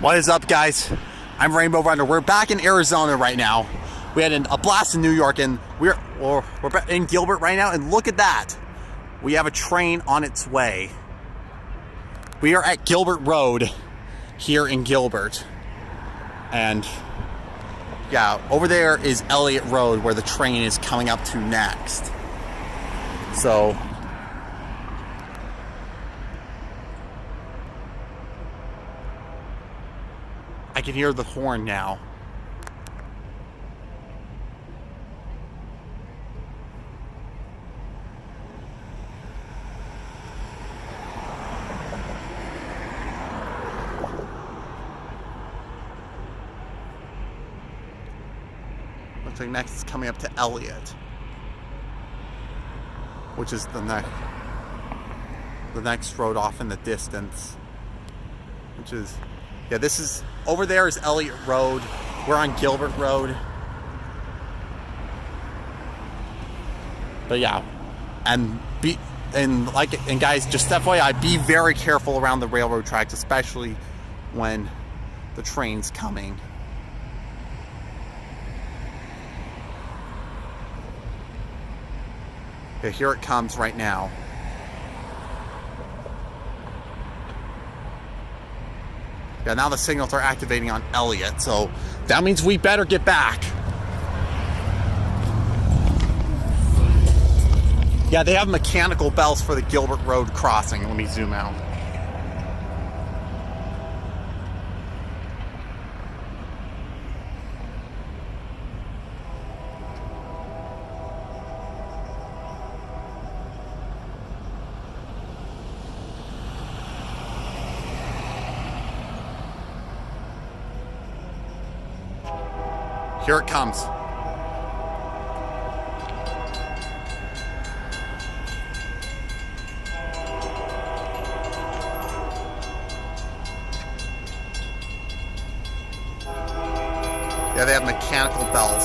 What is up, guys? I'm Rainbow Runner. We're back in Arizona right now. We had a blast in New York, and we're in Gilbert right now, and look at that. We have a train on its way. We are at Gilbert Road here in Gilbert. And yeah, over there is Elliott Road where the train is coming up to next. So I can hear the horn now. Looks like next is coming up to Elliott, which is the next road off in the distance. Which is, yeah, this is, over there is Elliott Road. We're on Gilbert Road. But yeah, and guys, just FYI, be very careful around the railroad tracks, especially when the train's coming. Okay, here it comes right now. Yeah, now the signals are activating on Elliott, so that means we better get back. Yeah, they have mechanical bells for the Gilbert Road crossing. Let me zoom out. Here it comes. Yeah, they have mechanical bells.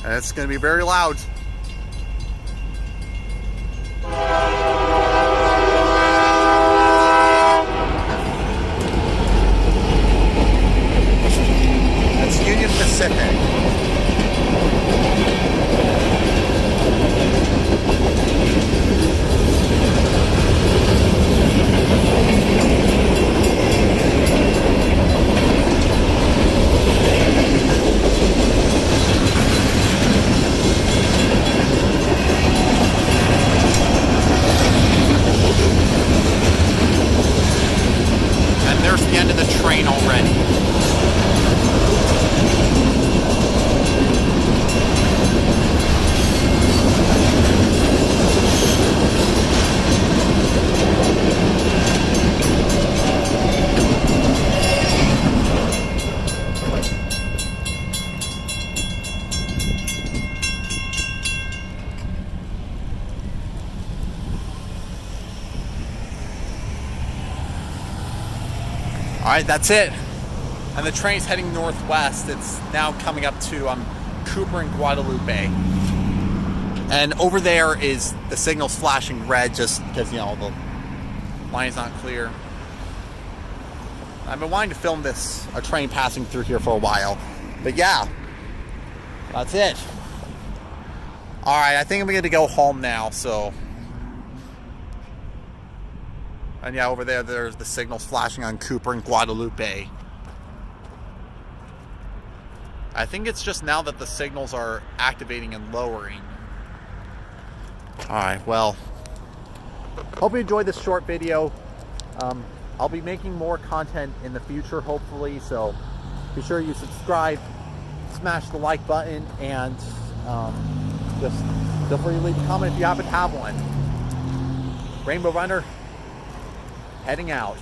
And it's going to be very loud. Pacific. And there's the end of the train already. Alright, that's it. And the train's heading northwest. It's now coming up to Cooper and Guadalupe. And over there is the signals flashing red just because, you know, the line's not clear. I've been wanting to film a train passing through here for a while. But yeah, that's it. Alright, I think I'm going to go home now, so. And yeah, over there's the signals flashing on Cooper and Guadalupe. I think it's just now that the signals are activating and lowering. Alright, well, hope you enjoyed this short video. I'll be making more content in the future, hopefully, so be sure you subscribe, smash the like button, and just feel free to leave a comment if you happen to have one. Rainbow Runner, heading out.